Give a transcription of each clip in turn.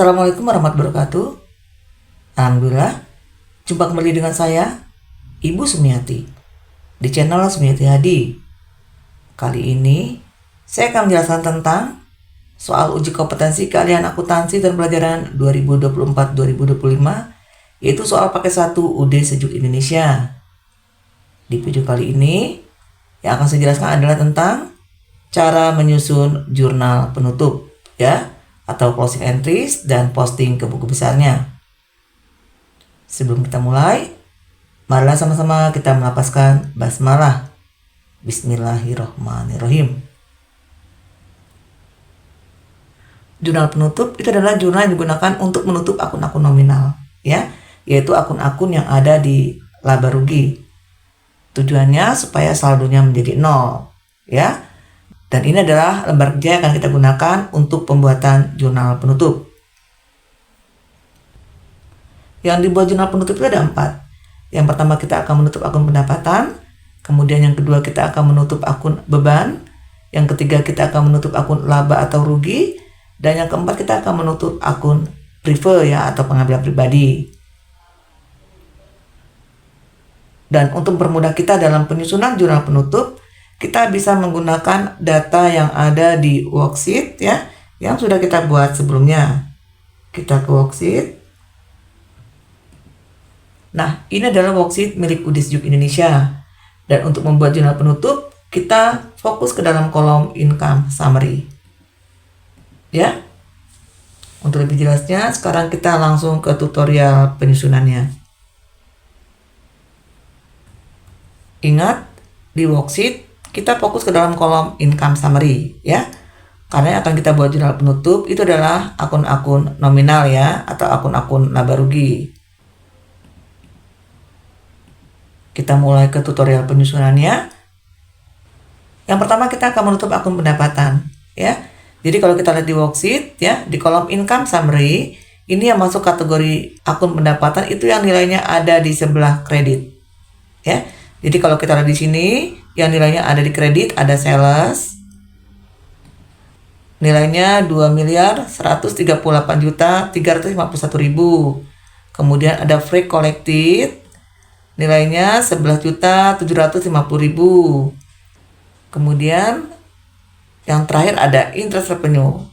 Assalamualaikum warahmatullahi wabarakatuh. Alhamdulillah, jumpa kembali dengan saya, Ibu Sumiati, di channel Sumiati Hadi. Kali ini, saya akan menjelaskan tentang soal uji kompetensi keahlian akuntansi dan pelajaran 2024-2025, yaitu soal paket 1 UD Sejuk Indonesia. Di video kali ini, yang akan saya jelaskan adalah tentang cara menyusun jurnal penutup, atau closing entries dan posting ke buku besarnya. Sebelum kita mulai, marilah sama-sama kita melafazkan basmalah. Bismillahirrahmanirrahim. Jurnal penutup itu adalah jurnal yang digunakan untuk menutup akun-akun nominal, yaitu akun-akun yang ada di laba rugi. Tujuannya supaya saldonya menjadi 0, Dan ini adalah lembar kerja yang akan kita gunakan untuk pembuatan jurnal penutup. Yang dibuat jurnal penutup itu ada 4. Yang pertama kita akan menutup akun pendapatan. Kemudian yang kedua kita akan menutup akun beban. Yang ketiga kita akan menutup akun laba atau rugi. Dan yang keempat kita akan menutup akun prive atau pengambilan pribadi. Dan untuk mempermudah kita dalam penyusunan jurnal penutup, kita bisa menggunakan data yang ada di worksheet yang sudah kita buat sebelumnya. Kita ke worksheet. Nah, ini adalah worksheet milik UD Sejuk Indonesia. Dan untuk membuat jurnal penutup, kita fokus ke dalam kolom income summary. Untuk lebih jelasnya, sekarang kita langsung ke tutorial penyusunannya. Ingat, di worksheet kita fokus ke dalam kolom income summary, Karena yang akan kita buat jurnal penutup itu adalah akun-akun nominal atau akun-akun laba rugi. Kita mulai ke tutorial penyusunannya. Yang pertama kita akan menutup akun pendapatan, Jadi kalau kita lihat di worksheet, di kolom income summary, ini yang masuk kategori akun pendapatan itu yang nilainya ada di sebelah kredit, Jadi kalau kita lihat di sini, yang nilainya ada di kredit ada sales, nilainya 2.138.351.000. Kemudian ada free collected, nilainya 11.750.000. Kemudian yang terakhir ada interest revenue,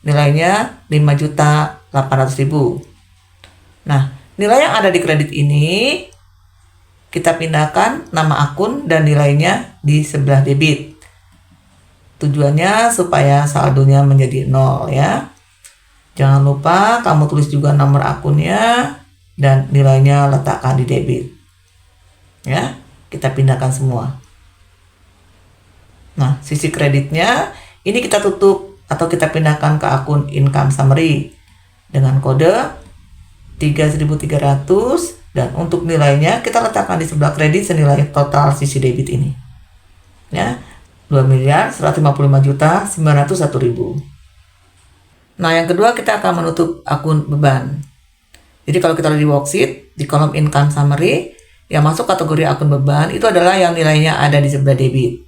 nilainya 5.800.000. Nah, nilai yang ada di kredit ini kita pindahkan nama akun dan nilainya di sebelah debit. Tujuannya supaya saldonya menjadi 0, Jangan lupa kamu tulis juga nomor akunnya dan nilainya letakkan di debit. Kita pindahkan semua. Nah, sisi kreditnya ini kita tutup atau kita pindahkan ke akun income summary dengan kode 3.300. Dan untuk nilainya kita letakkan di sebelah kredit senilai total sisi debit ini. 2.155.901.000. Nah, yang kedua kita akan menutup akun beban. Jadi kalau kita lihat di worksheet, di kolom income summary, yang masuk kategori akun beban itu adalah yang nilainya ada di sebelah debit.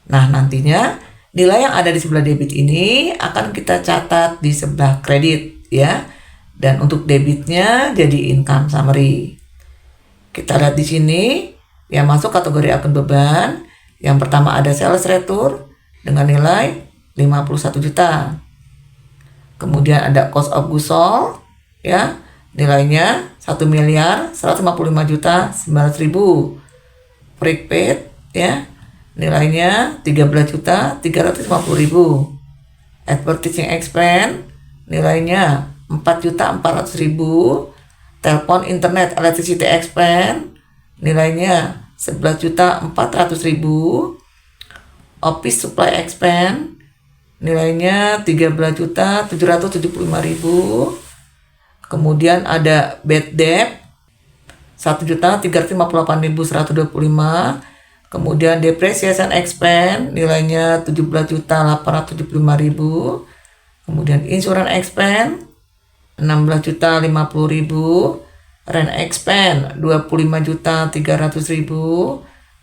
Nah, nantinya nilai yang ada di sebelah debit ini akan kita catat di sebelah kredit, Dan untuk debitnya jadi income summary. Kita lihat di sini yang masuk kategori akun beban. Yang pertama ada sales return dengan nilai 51 juta. Kemudian ada cost of goods sold, nilainya 1.155.900.000. Prepaid, nilainya 13.350.000. Advertising expense nilainya 4.400.000. Telepon internet electricity expense nilainya 11.400.000. Office supply expense nilainya 13.775.000. Kemudian ada bad debt 1.358.125. Kemudian depreciation expense nilainya 17.875.000. Kemudian insurance expense 16.050.000, rent expense 25.300.000,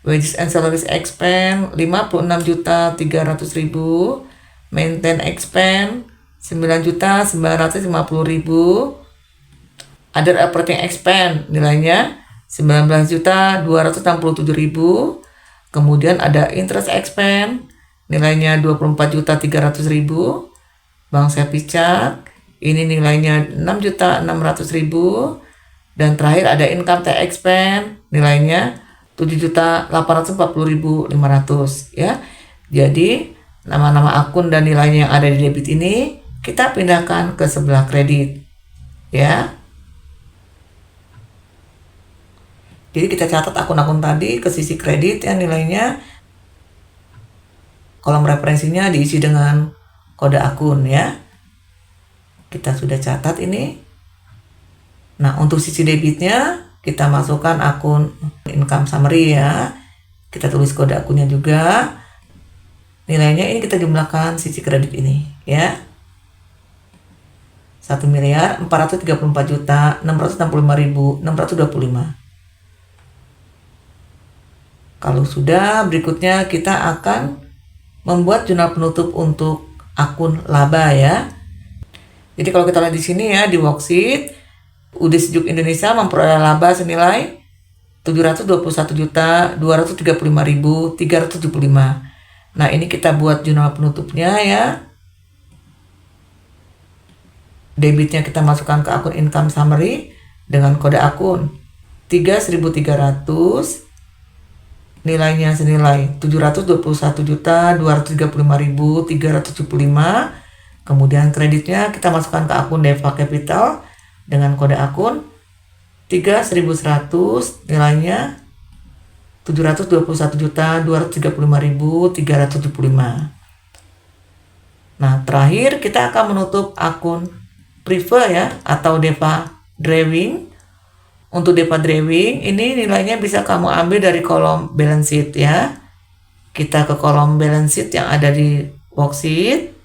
wages and salaries expense 56.300.000, maintenance expense 9.950.000. Other operating expense nilainya 19.267.000. Kemudian ada interest expense nilainya 24.300.000. Bank service charge ini nilainya 6.600.000. Dan terakhir ada income tax expense nilainya 7.840.500 ya. Jadi nama-nama akun dan nilainya yang ada di debit ini kita pindahkan ke sebelah kredit ya. Jadi kita catat akun-akun tadi ke sisi kredit yang nilainya, kolom referensinya diisi dengan kode akun ya. Kita sudah catat ini. Nah, untuk sisi debitnya kita masukkan akun income summary ya. Kita tulis kode akunnya juga. Nilainya ini kita jumlahkan sisi kredit ini ya. 1.434.665.625. Kalau sudah, berikutnya kita akan membuat jurnal penutup untuk akun laba ya. Jadi kalau kita lihat di sini ya di worksheet, UD Sejuk Indonesia memperoleh laba senilai 721.235.375. Nah, ini kita buat jurnal penutupnya ya. Debitnya kita masukkan ke akun income summary dengan kode akun 3.300. Nilainya senilai 721.235.375. Kemudian kreditnya kita masukkan ke akun Deva Capital dengan kode akun 3.100. Nilainya 721.235.375. Nah, terakhir kita akan menutup akun Prefer ya atau Deva Drawing. Untuk Deva Drawing ini nilainya bisa kamu ambil dari kolom balance sheet ya. Kita ke kolom balance sheet yang ada di worksheet.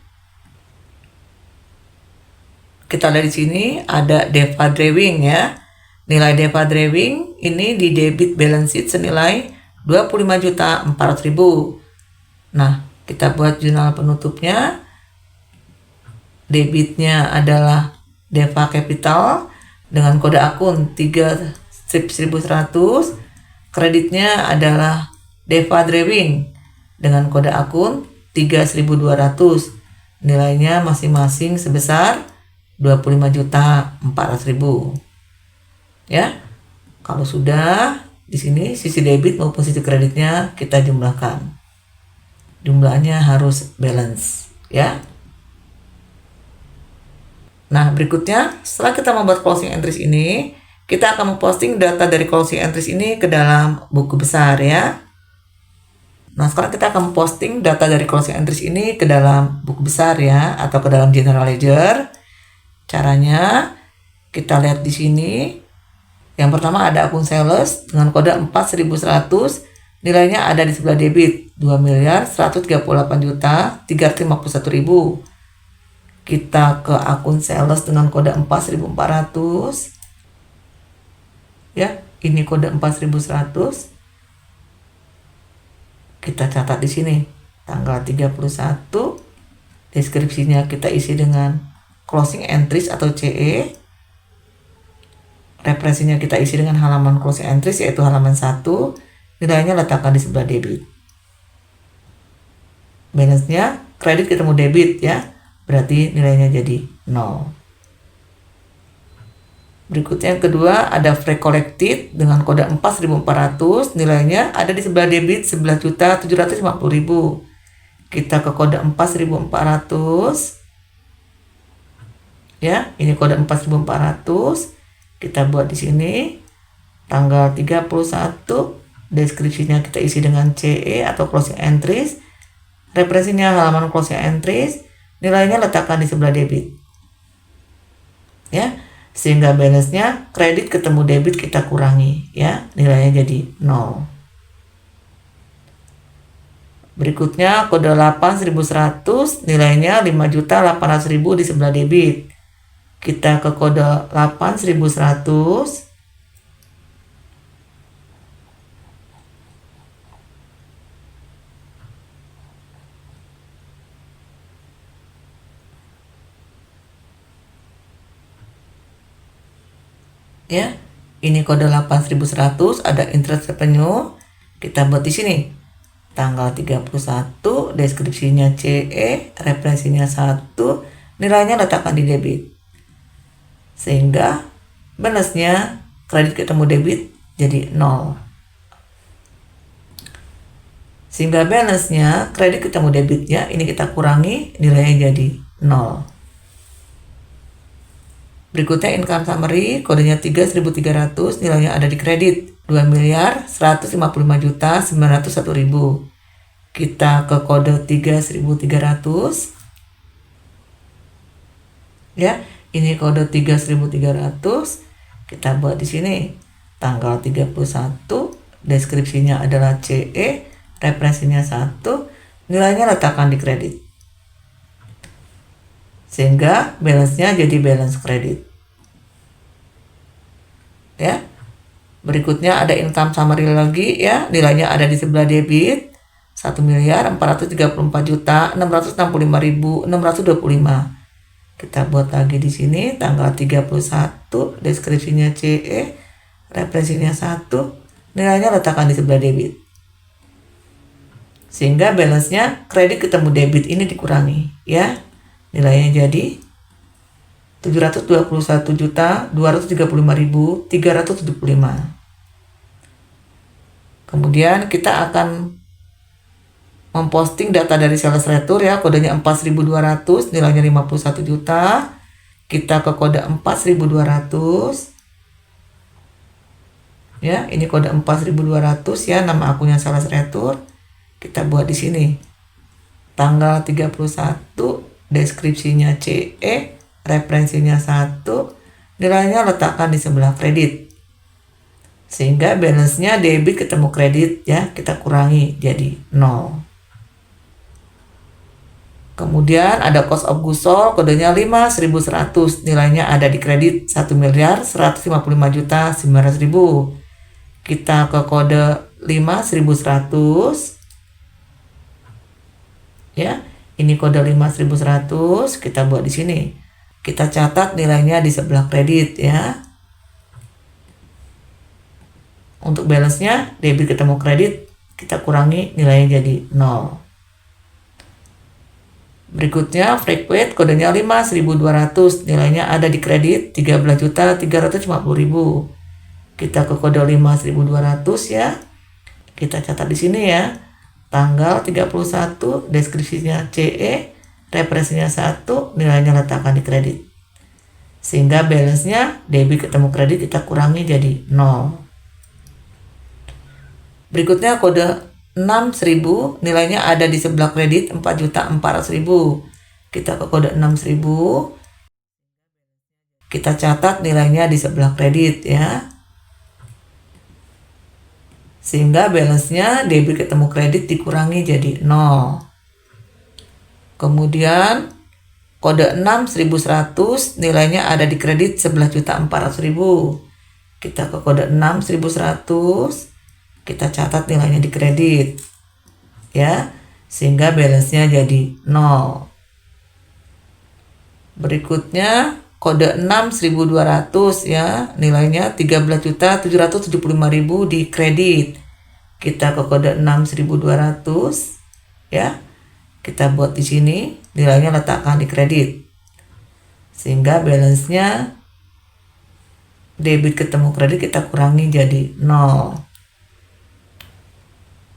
Kita lihat di sini ada Deva Drawing ya. Nilai Deva Drawing ini di debit balance sheet senilai 25.400.000. Nah, kita buat jurnal penutupnya. Debitnya adalah Deva Capital dengan kode akun 3.100. Kreditnya adalah Deva Drawing dengan kode akun 3.200. Nilainya masing-masing sebesar 25.400.000. Ya. Kalau sudah, di sini sisi debit maupun sisi kreditnya kita jumlahkan. Jumlahnya harus balance, ya. Nah, berikutnya setelah kita membuat closing entries ini, kita akan memposting data dari closing entries ini ke dalam buku besar ya. Nah, sekarang kita akan memposting data dari closing entries ini ke dalam buku besar ya, atau ke dalam general ledger. Caranya kita lihat di sini. Yang pertama ada akun sales dengan kode 4100, nilainya ada di sebelah debit 2.138.351.000. Kita ke akun sales dengan kode 4.400. Ya, ini kode 4.100. Kita catat di sini tanggal 31. Deskripsinya kita isi dengan closing entries atau CE. Referensinya kita isi dengan halaman closing entries yaitu halaman 1. Nilainya letakkan di sebelah debit. Balance-nya kredit ketemu debit ya. Berarti nilainya jadi 0. Berikutnya yang kedua ada free collected dengan kode 4.400, nilainya ada di sebelah debit 11.750.000. Kita ke kode 4.400. Ya, ini kode 4.400. Kita buat di sini tanggal 31. Deskripsinya kita isi dengan CE atau closing entries. Referensinya halaman closing entries. Nilainya letakkan di sebelah debit. Ya, sehingga balance-nya kredit ketemu debit kita kurangi ya, nilainya jadi 0. Berikutnya kode 8.100, nilainya 5.800.000 di sebelah debit. Kita ke kode 8.100. Ya. Ini kode 8100, ada interest revenue. Kita buat di sini. Tanggal 31, deskripsinya CE, referensinya 1, nilainya letakkan di debit. Sehingga balance-nya kredit ketemu debit jadi 0. Sehingga balance-nya kredit ketemu debitnya ini kita kurangi, nilainya jadi 0. Berikutnya income summary, kodenya 3.300, nilainya ada di kredit 2.155.901.000. Kita ke kode 3.300. Ya, ini kode 3.300. Kita buat di sini. Tanggal 31, deskripsinya adalah CE, referensinya 1, nilainya letakkan di kredit. Sehingga balance-nya jadi balance kredit. Ya. Berikutnya ada income summary lagi ya, nilainya ada di sebelah debit 1.434.665.625. Kita buat lagi di sini tanggal 31, deskripsinya CE, referensinya 1, nilainya letakkan di sebelah debit. Sehingga balance-nya kredit ketemu debit ini dikurangi ya. Nilainya jadi 721.235.375. Kemudian kita akan memposting data dari sales retur ya, kodenya 4.200, nilainya 51 juta. Kita ke kode 4.200. Ya, ini kode 4.200 ya, nama akunnya sales retur. Kita buat di sini. Tanggal 31, deskripsinya CE, referensinya 1, nilainya letakkan di sebelah kredit. Sehingga balance-nya debit ketemu kredit ya, kita kurangi jadi 0. Kemudian ada cost of goods sold, kodenya 5.100, nilainya ada di kredit 1.155.900.000. Kita ke kode 5.100. Ya. Ini kode 5.100, kita buat di sini. Kita catat nilainya di sebelah kredit ya. Untuk balance-nya debit ketemu kredit, kita kurangi, nilainya jadi 0. Berikutnya break weight, kodenya 5.200, nilainya ada di kredit 13.350.000. Kita ke kode 5.200 ya. Kita catat di sini ya. Tanggal 31, deskripsinya CE, referensinya 1, nilainya letakkan di kredit. Sehingga balance-nya debit ketemu kredit kita kurangi jadi 0. Berikutnya kode 6.000, nilainya ada di sebelah kredit 4.400.000. Kita ke kode 6.000. Kita catat nilainya di sebelah kredit ya. Sehingga balance-nya debit ketemu kredit dikurangi jadi 0. Kemudian kode 6.100, nilainya ada di kredit 11.400.000. Kita ke kode 6.100, kita catat nilainya di kredit ya, sehingga balance-nya jadi 0. Berikutnya kode 6.200 ya, nilainya 13.775.000 di kredit. Kita ke kode 6.200 ya. Kita buat di sini, nilainya letakkan di kredit. Sehingga balance-nya debit ketemu kredit kita kurangi jadi 0.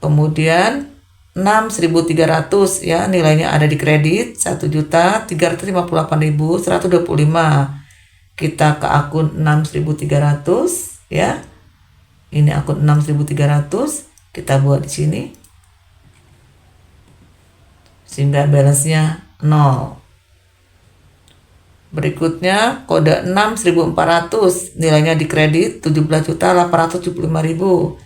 Kemudian 6.300 ya, nilainya ada di kredit 1.358.125. Kita ke akun 6.300 ya. Ini akun 6.300, kita buat di sini. Sehingga balance-nya 0. Berikutnya kode 6.400, nilainya di kredit 17.875.000.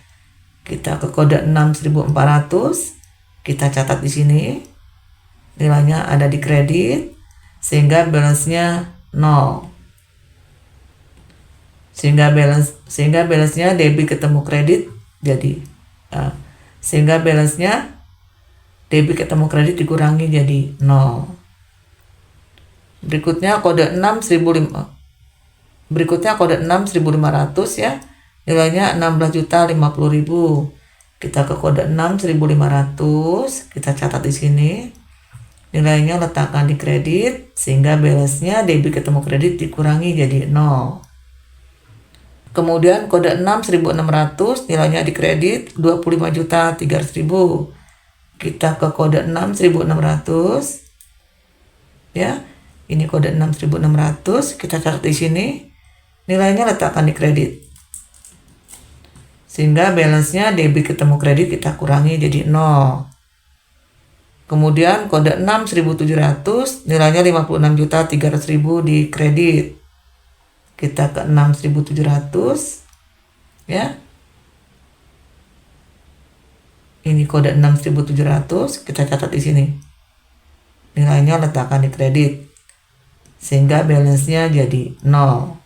Kita ke kode 6.400. Kita catat di sini, nilainya ada di kredit, sehingga balance-nya 0. Sehingga balance-nya debit ketemu kredit jadi sehingga balance-nya debit ketemu kredit dikurangi jadi 0. Berikutnya kode 6.500. Berikutnya kode 6 1.500 ya. Nilainya 16.050.000. Kita ke kode 6 1.500, kita catat di sini. Nilainya letakkan di kredit sehingga balance-nya debit ketemu kredit dikurangi jadi 0. Kemudian kode 6 1.600 nilainya di kredit 25.300.000. Kita ke kode 6 1.600 ya. Ini kode 6 1.600, kita catat di sini. Nilainya letakkan di kredit. Sehingga balance-nya debit ketemu kredit kita kurangi jadi 0. Kemudian kode 6 1.700 nilainya 56.300.000 di kredit. Kita ke 6 1.700 ya. Ini kode 6 1.700, kita catat di sini. Nilainya letakkan di kredit. Sehingga balance-nya jadi 0.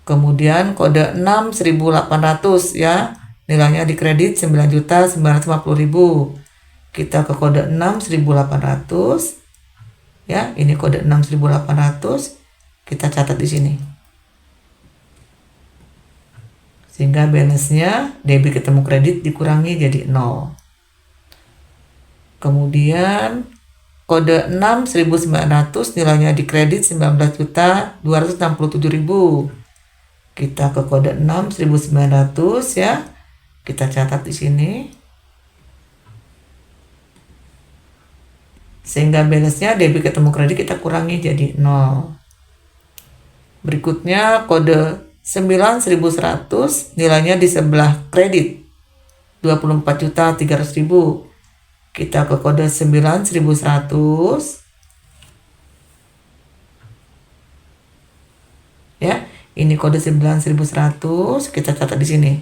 Kemudian kode 6 1.800 ya. Nilainya di kredit 9.950.000. Kita ke kode 6 1.800 ya. Ini kode 6 1.800, kita catat di sini. Sehingga balance-nya debit ketemu kredit dikurangi jadi 0. Kemudian kode 6 1.900 nilainya di kredit 19.267.000. Kita ke kode 6 1.900 ya. Kita catat di sini. Sehingga balance-nya debit ketemu kredit kita kurangi jadi 0. Berikutnya kode 9 1.100 nilainya di sebelah kredit 24.300.000. Kita ke kode 9 1.100 ya. Ini kode 9 1.100, kita catat di sini.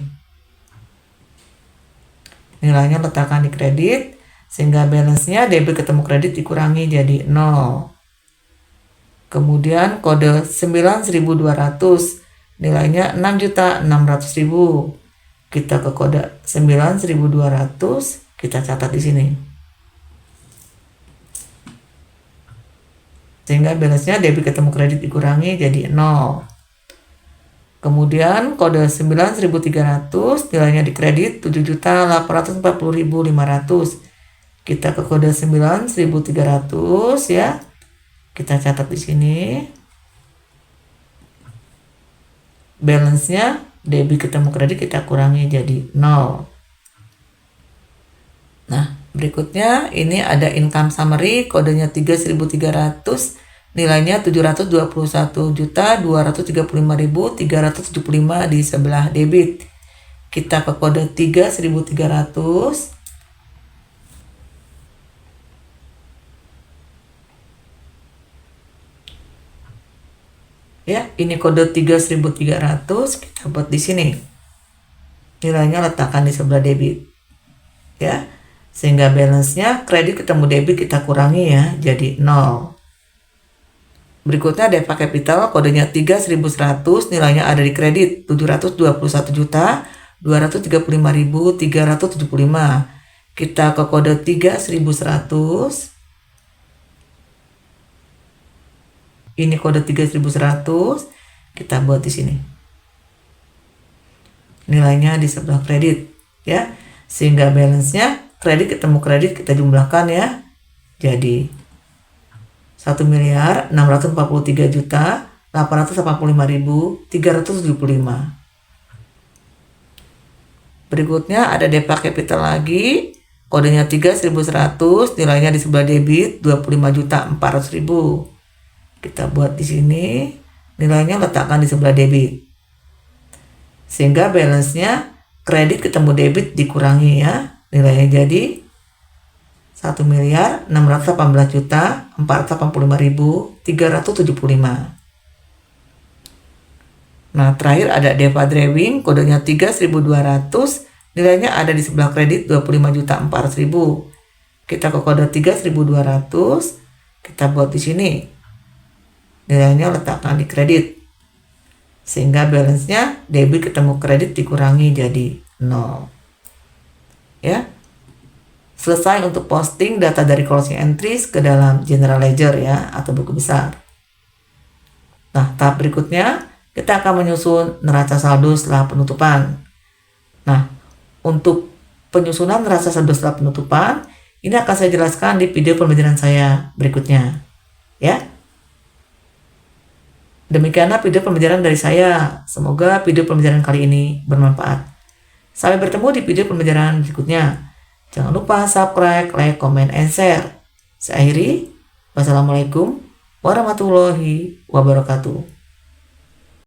Nilainya letakkan di kredit sehingga balance-nya debit ketemu kredit dikurangi jadi 0. Kemudian kode 9 1.200 nilainya 6.600.000. Kita ke kode 9 1.200, kita catat di sini. Sehingga balance-nya debit ketemu kredit dikurangi jadi 0. Kemudian kode 9 1.300 nilainya di kredit 7.840.500. Kita ke kode 9 1.300 ya. Kita catat di sini. Balance-nya debit ketemu kredit kita kurangi jadi 0. Nah, berikutnya ini ada income summary, kodenya 3.300, nilainya 721.235.375 di sebelah debit. Kita ke kode 3.300. Ya, ini kode 3.300, kita buat di sini. Nilainya letakkan di sebelah debit. Ya. Sehingga balance-nya kredit ketemu debit kita kurangi ya, jadi 0. Berikutnya DEPA Capital, kodenya 3.100, nilainya ada di kredit 721.235.375. Kita ke kode 3.100. Ini kode 3.100, kita buat di sini. Nilainya di sebelah kredit ya. Sehingga balance-nya kredit ketemu kredit kita jumlahkan ya. Jadi 1.643.885.375. Berikutnya ada DEPA Capital lagi, kodenya 3.100, nilainya di sebelah debit 25.400.000. Kita buat di sini, nilainya letakkan di sebelah debit. Sehingga balance-nya kredit ketemu debit dikurangi ya. Nilainya jadi 1.618.485.375. Nah, terakhir ada DEPA Drawing, kodenya 3.200, nilainya ada di sebelah kredit 25.400.000. Kita ke kode 3.200, kita buat di sini. Nilainya letakkan di kredit. Sehingga balance-nya debit ketemu kredit dikurangi jadi 0. Ya. Selesai untuk posting data dari closing entries ke dalam general ledger ya, atau buku besar. Nah, tahap berikutnya kita akan menyusun neraca saldo setelah penutupan. Nah, untuk penyusunan neraca saldo setelah penutupan, ini akan saya jelaskan di video pembelajaran saya berikutnya. Ya. Demikianlah video pembelajaran dari saya. Semoga video pembelajaran kali ini bermanfaat. Sampai bertemu di video pembelajaran berikutnya. Jangan lupa subscribe, like, comment, and share. Saya akhiri. Wassalamualaikum warahmatullahi wabarakatuh.